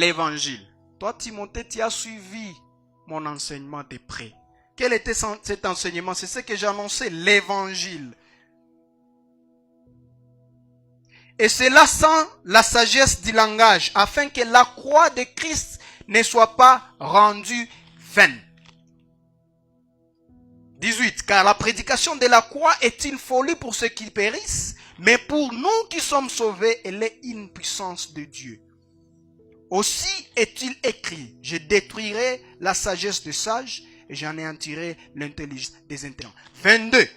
l'évangile. Toi, Timothée, tu as suivi mon enseignement de près. Quel était cet enseignement? C'est ce que j'ai annoncé, l'évangile. Et cela sans la sagesse du langage, afin que la croix de Christ ne soit pas rendue vaine. 18. Car la prédication de la croix est une folie pour ceux qui périssent, mais pour nous qui sommes sauvés, elle est une puissance de Dieu. Aussi est-il écrit, je détruirai la sagesse des sages et j'anéantirai l'intelligence des intelligents. 22.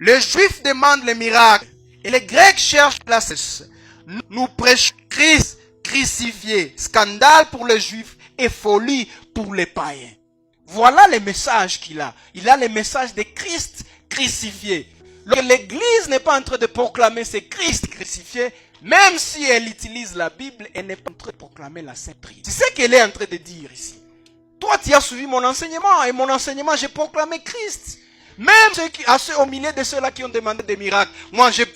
Les Juifs demandent les miracles et les Grecs cherchent la sagesse. Nous prêchons Christ crucifié, scandale pour les Juifs et folie pour les païens. Voilà les messages qu'il a. Il a les messages de Christ crucifié. L'Église n'est pas en train de proclamer c'est Christ crucifié, même si elle utilise la Bible, elle n'est pas en train de proclamer la Sainte Trinité. C'est ce qu'elle est en train de dire ici. Toi, tu as suivi mon enseignement, et mon enseignement, j'ai proclamé Christ. Même au milieu de ceux-là qui ont demandé des miracles, moi j'ai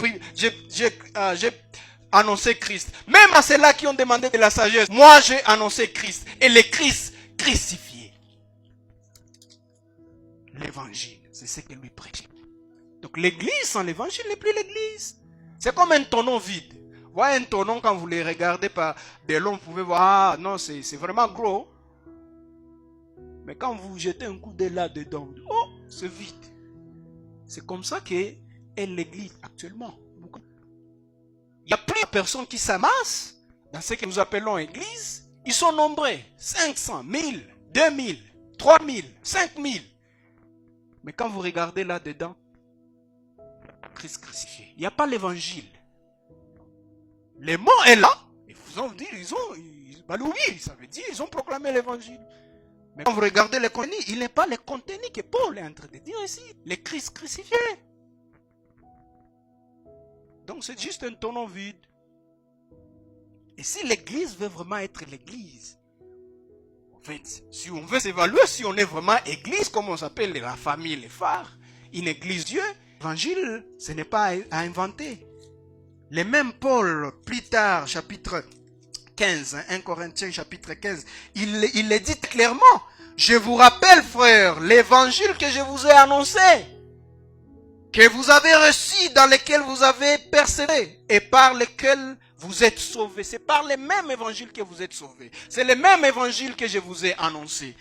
annoncé Christ. Même à ceux-là qui ont demandé de la sagesse, moi j'ai annoncé Christ. Et le Christ crucifié. L'évangile, c'est ce que lui prêche. Donc l'église sans l'évangile n'est plus l'église. C'est comme un tonneau vide. Vous voyez un tonneau, quand vous les regardez par de loin, vous pouvez voir, ah non, c'est vraiment gros. Mais quand vous jetez un coup d'œil là-dedans, oh, c'est vide. C'est comme ça qu'est l'église actuellement. Il n'y a plus de personnes qui s'amassent dans ce que nous appelons église. Ils sont nombreux. 500, 1000, 2000, 3000, 5000. Mais quand vous regardez là-dedans, Christ crucifié, il n'y a pas l'évangile. Les mots est là. Et vous ont dit, oui, ça veut dire, ils ont proclamé l'évangile. Mais quand vous regardez le contenu, il n'est pas le contenu que Paul est en train de dire ici. Le Christ crucifié. Donc c'est juste un tonneau vide. Et si l'église veut vraiment être l'église, en fait, si on veut s'évaluer, si on est vraiment église, comme on s'appelle la famille, les phares, une église Dieu, l'évangile, ce n'est pas à inventer. Le même Paul, plus tard, chapitre 15, 1 Corinthiens chapitre 15, il le dit clairement. Je vous rappelle, frères, l'évangile que je vous ai annoncé, que vous avez reçu, dans lequel vous avez persévéré et par lequel vous êtes sauvés. C'est par le même évangile que vous êtes sauvés. C'est le même évangile que je vous ai annoncé.